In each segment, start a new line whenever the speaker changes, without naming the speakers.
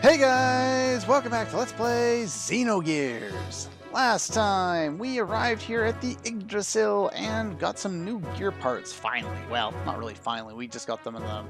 Hey guys, welcome back to Let's Play Xenogears. Last time we arrived here at the Yggdrasill and got some new gear parts finally. Well, not really finally, we just got them in the,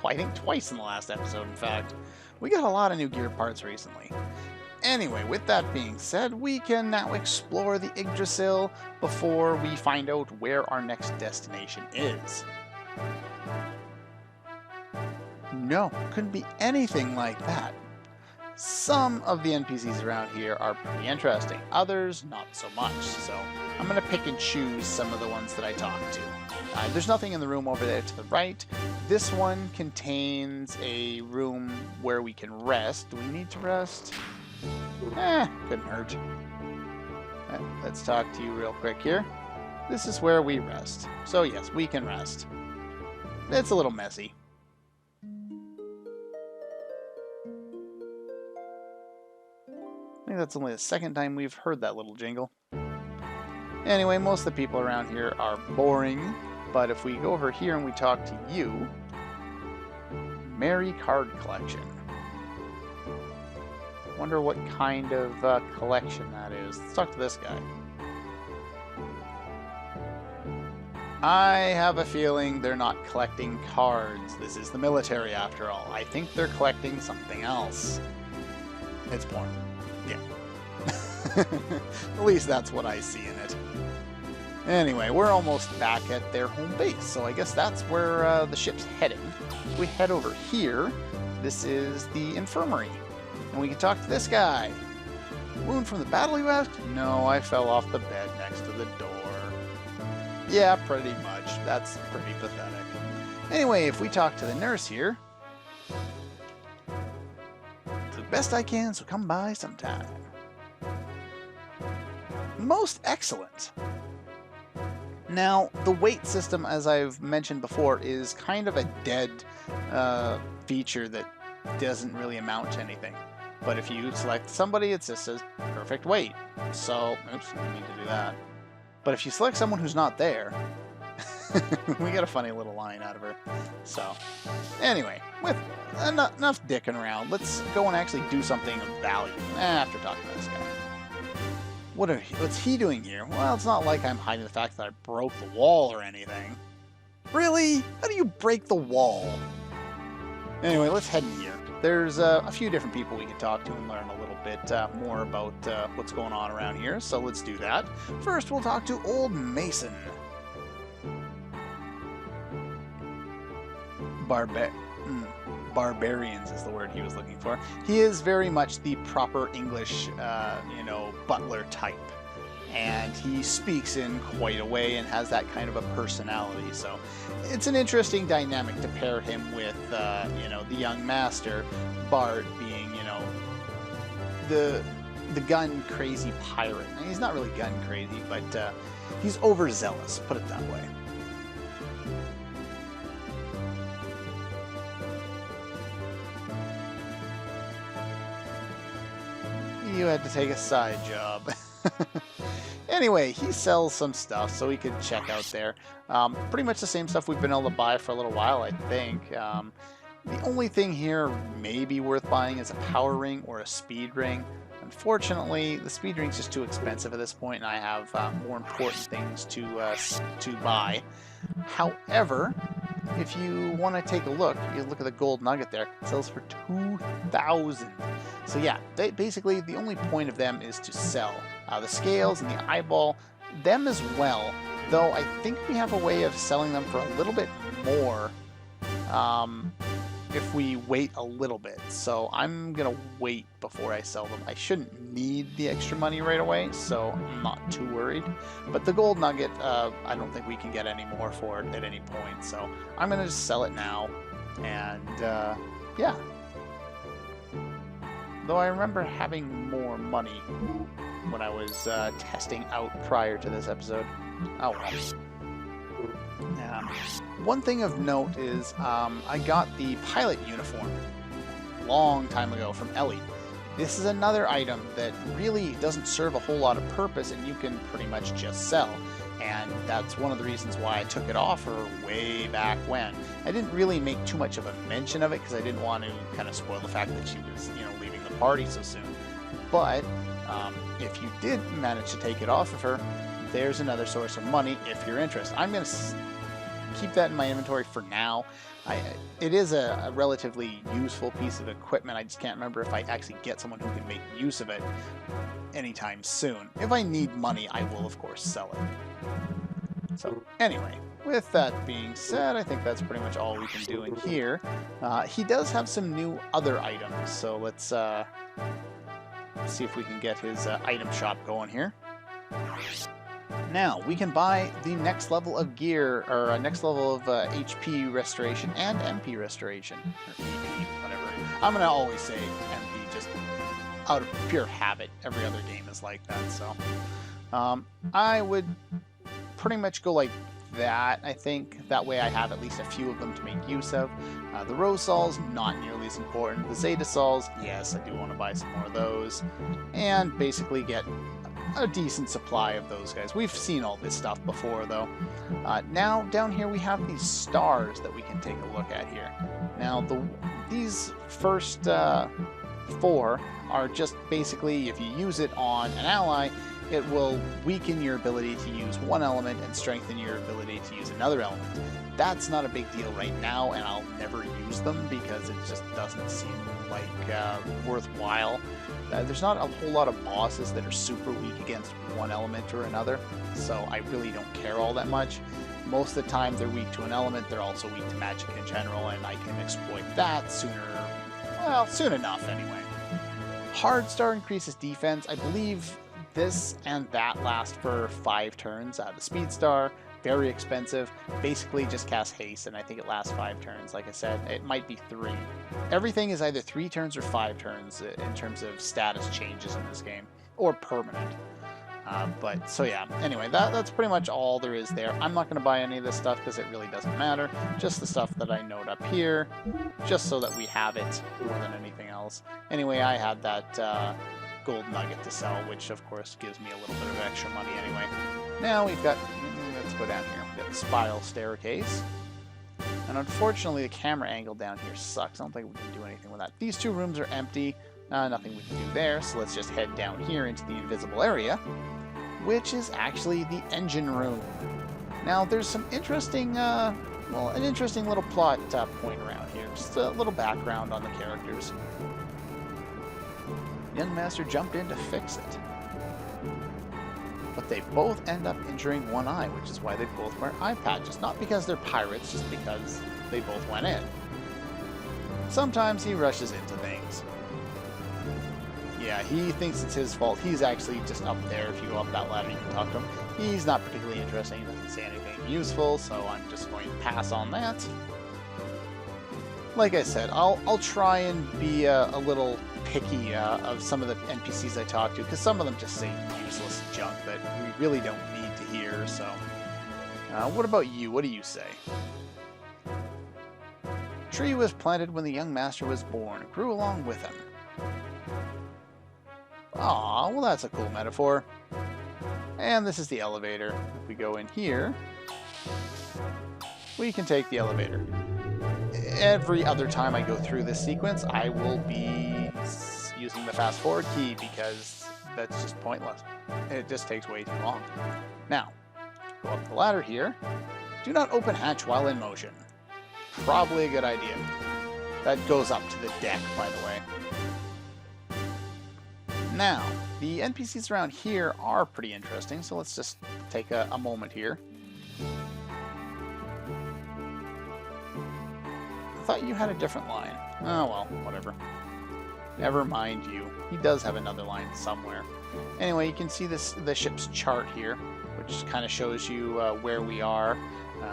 I think twice in the last episode in fact. We got a lot of new gear parts recently. Anyway, with that being said, we can now explore the Yggdrasill before we find out where our next destination is. No, couldn't be anything like that. Some of the NPCs around here are pretty interesting, others not so much, so I'm going to pick and choose some of the ones that I talk to. There's nothing in the room over there to the right. This one contains a room where we can rest. Do we need to rest? Couldn't hurt. Let's talk to you real quick here. This is where we rest. So yes, we can rest. It's a little messy. I think that's only the second time we've heard that little jingle. Anyway, most of the people around here are boring, but if we go over here and we talk to you, Merry Card Collection. Wonder what kind of collection that is. Let's talk to this guy. I have a feeling they're not collecting cards. This is the military after all. I think they're collecting something else. It's porn. Yeah. At least that's what I see in it. Anyway, we're almost back at their home base, so I guess that's where the ship's heading. If we head over here, this is the infirmary. And we can talk to this guy. Wound from the battle, you asked? No, I fell off the bed next to the door. Yeah, pretty much. That's pretty pathetic. Anyway, if we talk to the nurse here, best I can, so come by sometime. Most excellent. Now, the weight system, as I've mentioned before, is kind of a dead feature that doesn't really amount to anything. But if you select somebody, it just says perfect weight. So, oops, we need to do that. But if you select someone who's not there, we got a funny little line out of her. So, anyway, with enough dicking around, let's go and actually do something of value after talking to this guy. What's he doing here? Well, it's not like I'm hiding the fact that I broke the wall or anything. Really? How do you break the wall? Anyway, let's head in here. There's a few different people we can talk to and learn a little bit more about what's going on around here, so let's do that. First, we'll talk to Old Mason. Barbarians is the word he was looking for. He is very much the proper English, butler type. And he speaks in quite a way and has that kind of a personality. So it's an interesting dynamic to pair him with, the young master, Bart, being, the gun-crazy pirate. And he's not really gun-crazy, but he's overzealous, put it that way. You had to take a side job. Anyway, he sells some stuff, so we could check out there. Pretty much the same stuff we've been able to buy for a little while, I think. The only thing here maybe worth buying is a power ring or a speed ring. Unfortunately, the speed ring's just too expensive at this point, and I have more important things to buy. However, if you want to take a look, you look at the gold nugget there, it sells for 2,000. So yeah, basically the only point of them is to sell. The scales and the eyeball, them as well, though I think we have a way of selling them for a little bit more if we wait a little bit. So I'm going to wait before I sell them. I shouldn't need the extra money right away, so I'm not too worried. But the gold nugget, I don't think we can get any more for it at any point. So I'm going to just sell it now. And yeah. Though I remember having more money when I was testing out prior to this episode. Oh well. One thing of note is I got the pilot uniform a long time ago from Ellie. This is another item that really doesn't serve a whole lot of purpose and you can pretty much just sell. and that's one of the reasons why I took it off her way back when. I didn't really make too much of a mention of it because I didn't want to kind of spoil the fact that she was, you know, leaving the party so soon. But if you did manage to take it off of her, there's another source of money if you're interested. I'm going to keep that in my inventory for now. It is a relatively useful piece of equipment. I just can't remember if I actually get someone who can make use of it anytime soon. If I need money, I will of course sell it. So anyway, with that being said, I think that's pretty much all we can do in here. He does have some new other items, so let's see if we can get his item shop going here. Now, we can buy the next level of gear, or next level of HP restoration and MP restoration, or EP, whatever. I'm going to always say MP just out of pure habit. Every other game is like that, so. I would pretty much go like that, I think. That way I have at least a few of them to make use of. The Rosols, not nearly as important. The Xenogears, yes, I do want to buy some more of those. And basically get a decent supply of those guys. We've seen all this stuff before, though. Now, down here we have these stars that we can take a look at here. Now, these first 4 are just basically, if you use it on an ally, it will weaken your ability to use one element and strengthen your ability to use another element. That's not a big deal right now, and I'll never use them because it just doesn't seem like worthwhile. There's not a whole lot of bosses that are super weak against one element or another, so I really don't care all that much. Most of the time they're weak to an element, they're also weak to magic in general, and I can exploit that soon enough anyway. Hard Star increases defense. I believe this and that last for 5 turns. The Speed Star, very expensive, basically just casts haste, and I think it lasts 5 turns. Like I said, it might be 3. Everything is either 3 turns or 5 turns in terms of status changes in this game, or permanent. But so yeah, anyway, that's pretty much all there is there. I'm not going to buy any of this stuff because it really doesn't matter. Just the stuff that I note up here, just so that we have it more than anything else. Anyway, I had that gold nugget to sell, which of course gives me a little bit of extra money anyway. Now we've got, let's go down here. We've got the spiral staircase. And unfortunately the camera angle down here sucks. I don't think we can do anything with that. These 2 rooms are empty. Nothing we can do there, so let's just head down here into the invisible area, which is actually the engine room. Now there's some interesting, well, an interesting little plot point around here. Just a little background on the characters. Young Master jumped in to fix it. But they both end up injuring one eye, which is why they both wear eye patches. Not because they're pirates, just because they both went in. Sometimes he rushes into things. Yeah, he thinks it's his fault. He's actually just up there. If you go up that ladder, you can talk to him. He's not particularly interesting. He doesn't say anything useful, so I'm just going to pass on that. Like I said, I'll try and be a little picky of some of the NPCs I talk to, because some of them just say useless junk that we really don't need to hear, so... what about you? What do you say? Tree was planted when the young master was born, grew along with him. Aw, well that's a cool metaphor. And this is the elevator. If we go in here, we can take the elevator. Every other time I go through this sequence, I will be using the fast forward key because that's just pointless. It just takes way too long. Now, go up the ladder here. Do not open hatch while in motion. Probably a good idea. That goes up to the deck, by the way. Now, the NPCs around here are pretty interesting, so let's just take a moment here. I thought you had a different line. Oh well, whatever. Never mind you. He does have another line somewhere. Anyway, you can see the ship's chart here, which kind of shows you where we are.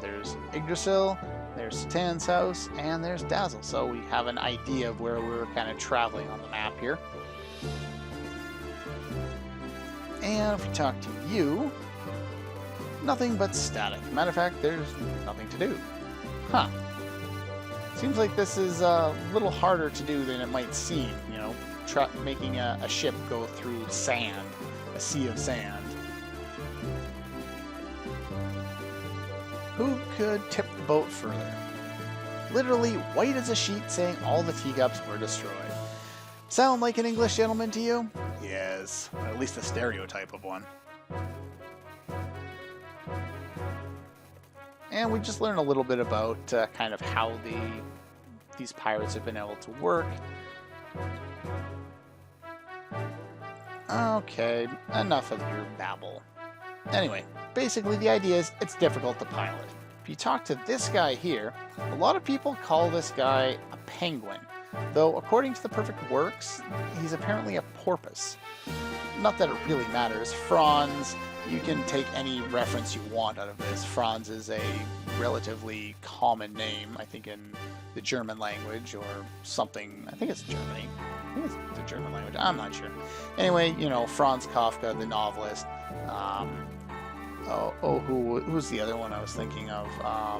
There's Yggdrasill, there's Satan's house, and there's Dazzle, so we have an idea of where we're kind of traveling on the map here. And if we talk to you, nothing but static. Matter of fact, there's nothing to do. Huh. Seems like this is a little harder to do than it might seem, you know, making a ship go through sand, a sea of sand. Who could tip the boat further? Literally white as a sheet saying all the teacups were destroyed. Sound like an English gentleman to you? Yes, at least a stereotype of one. And we just learned a little bit about kind of how these pirates have been able to work. Okay, enough of your babble. Anyway, basically the idea is it's difficult to pilot. If you talk to this guy here, a lot of people call this guy a penguin, though according to the Perfect Works, he's apparently a porpoise. Not that it really matters. Franz, you can take any reference you want out of this. Franz is a relatively common name, I think, in the German language or something. I think it's Germany. I think it's the German language. I'm not sure. Anyway, you know, Franz Kafka, the novelist. Who's the other one I was thinking of? I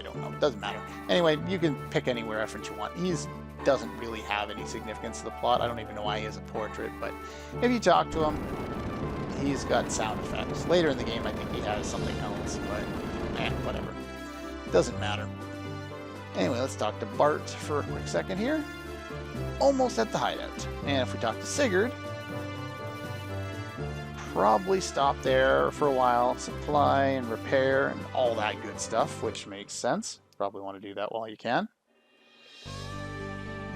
don't know. It doesn't matter. Anyway, you can pick any reference you want. He doesn't really have any significance to the plot. I don't even know why he has a portrait, but if you talk to him, he's got sound effects. Later in the game, I think he has something else, but whatever. Doesn't matter. Anyway, let's talk to Bart for a quick second here. Almost at the hideout. And if we talk to Sigurd, probably stop there for a while, supply and repair and all that good stuff, which makes sense. Probably want to do that while you can.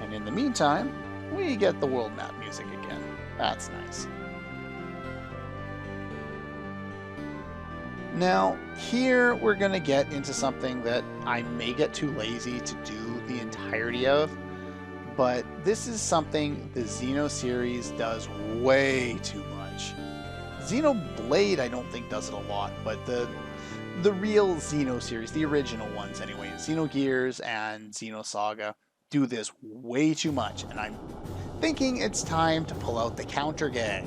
And in the meantime, we get the world map music again. That's nice. Now, here we're going to get into something that I may get too lazy to do the entirety of, but this is something the Xeno series does way too much. Xenoblade, I don't think, does it a lot, but the real Xeno series, the original ones anyway, Xenogears and Xenosaga, do this way too much, and I'm thinking it's time to pull out the counter gag.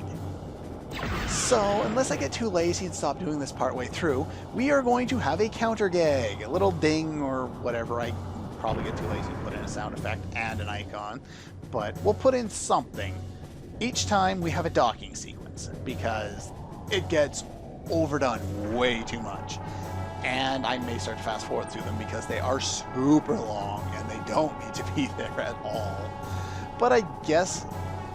So, unless I get too lazy and stop doing this partway through, we are going to have a counter gag, a little ding or whatever. I probably get too lazy to put in a sound effect and an icon, but we'll put in something each time we have a docking sequence, because it gets overdone way too much. And I may start to fast forward through them because they are super long and they don't need to be there at all. But I guess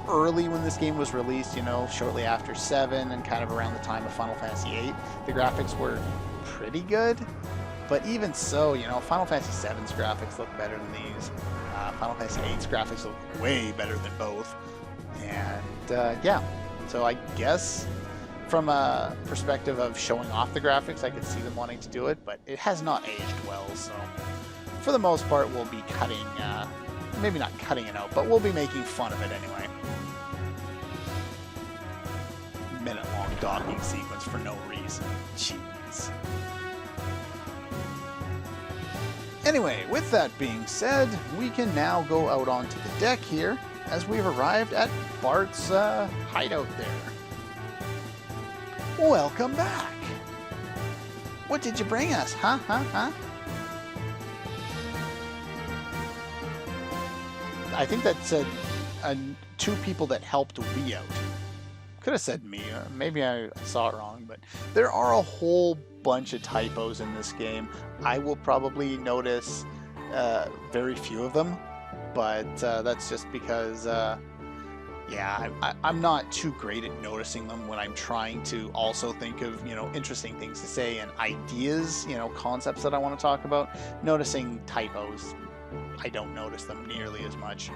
early when this game was released, you know, shortly after 7 and kind of around the time of Final Fantasy 8, the graphics were pretty good. But even so, you know, Final Fantasy 7's graphics look better than these. Final Fantasy 8's graphics look way better than both. And yeah, so I guess from a perspective of showing off the graphics, I could see them wanting to do it, but it has not aged well, so for the most part we'll be cutting, maybe not cutting it out, but we'll be making fun of it anyway. Minute-long docking sequence for no reason. Jeez. Anyway, with that being said, we can now go out onto the deck here, as we've arrived at Bart's hideout there. Welcome back! What did you bring us, huh? I think that said two people that helped we out. Could have said me, maybe I saw it wrong, but there are a whole bunch of typos in this game. I will probably notice very few of them, but that's just because yeah, I'm not too great at noticing them when I'm trying to also think of, you know, interesting things to say and ideas, you know, concepts that I want to talk about. Noticing typos, I don't notice them nearly as much.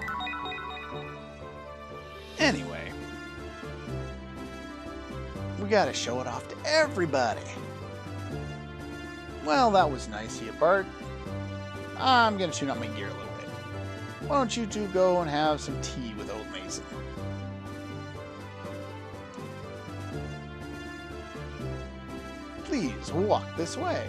Anyway, we gotta show it off to everybody. Well, that was nice of you, Bart. I'm gonna tune up my gear a little bit. Why don't you two go and have some tea with old Mason? Please walk this way.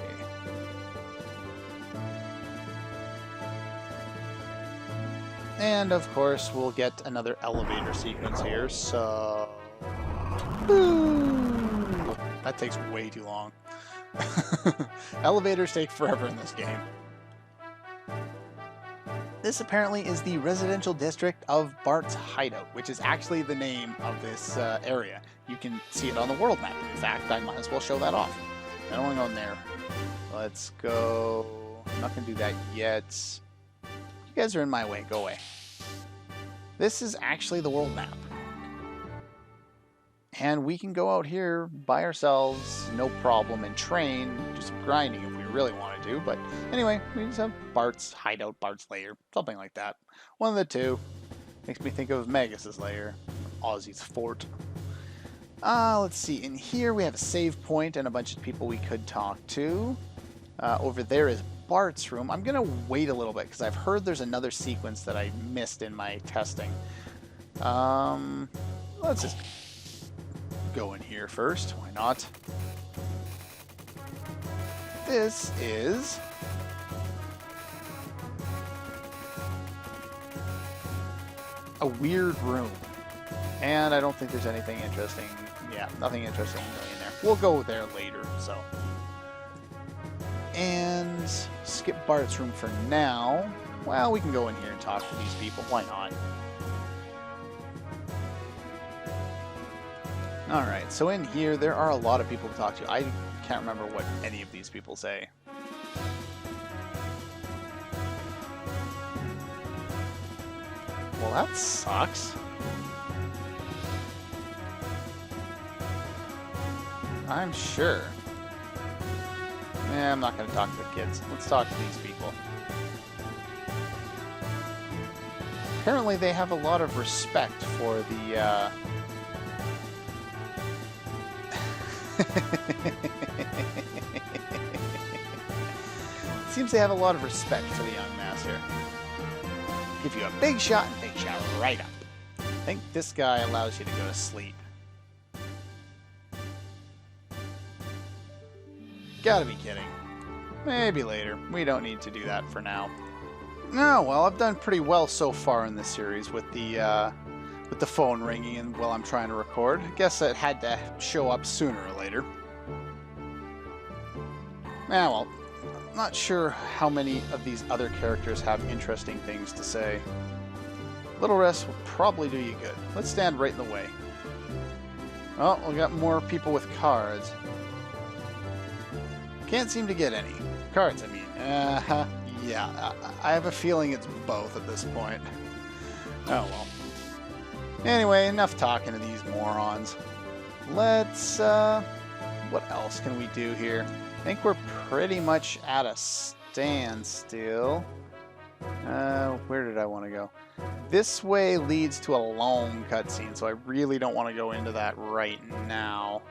And of course, we'll get another elevator sequence here, so... Boo! That takes way too long. Elevators take forever in this game. This apparently is the residential district of Bart's hideout, which is actually the name of this area. You can see it on the world map. In fact, I might as well show that off. I don't want to go in there. Let's go... I'm not going to do that yet. You guys are in my way. Go away. This is actually the world map. And we can go out here by ourselves, no problem, and train, do some grinding if we really want to do. But anyway, we just have Bart's hideout, Bart's lair, something like that. One of the two. Makes me think of Magus's lair, Ozzy's fort. Let's see. In here we have a save point and a bunch of people we could talk to. Over there is Bart's room. I'm going to wait a little bit because I've heard there's another sequence that I missed in my testing. Let's just go in here first. Why not? This is... a weird room. And I don't think there's anything interesting. Yeah, nothing interesting really in there. We'll go there later, so... And skip Bart's room for now. Well, we can go in here and talk to these people. Why not? Alright, so in here, there are a lot of people to talk to. I can't remember what any of these people say. Well, that sucks. I'm sure. I'm not going to talk to the kids. Let's talk to these people. Apparently they have a lot of respect for the, Seems they have a lot of respect for the young master. Give you a big shot and big shot right up. I think this guy allows you to go to sleep. Gotta be kidding. Maybe later. We don't need to do that for now. Oh, well, I've done pretty well so far in this series with the phone ringing and while I'm trying to record. I guess it had to show up sooner or later. Well, I'm not sure how many of these other characters have interesting things to say. Little rest will probably do you good. Let's stand right in the way. Oh, we got more people with cards. Can't seem to get any. Cards, I mean. Yeah, I have a feeling it's both at this point. Oh well. Anyway, enough talking to these morons. Let's, what else can we do here? I think we're pretty much at a standstill. Where did I want to go? This way leads to a long cutscene, so I really don't want to go into that right now.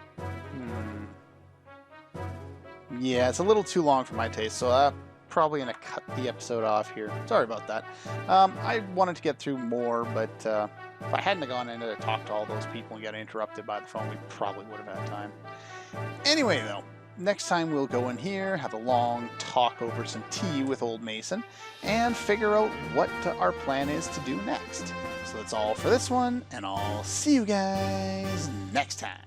Yeah, it's a little too long for my taste, so I'm probably going to cut the episode off here. Sorry about that. I wanted to get through more, but if I hadn't gone in to talk to all those people and get interrupted by the phone, we probably would have had time. Anyway, though, next time we'll go in here, have a long talk over some tea with Old Mason, and figure out what our plan is to do next. So that's all for this one, and I'll see you guys next time.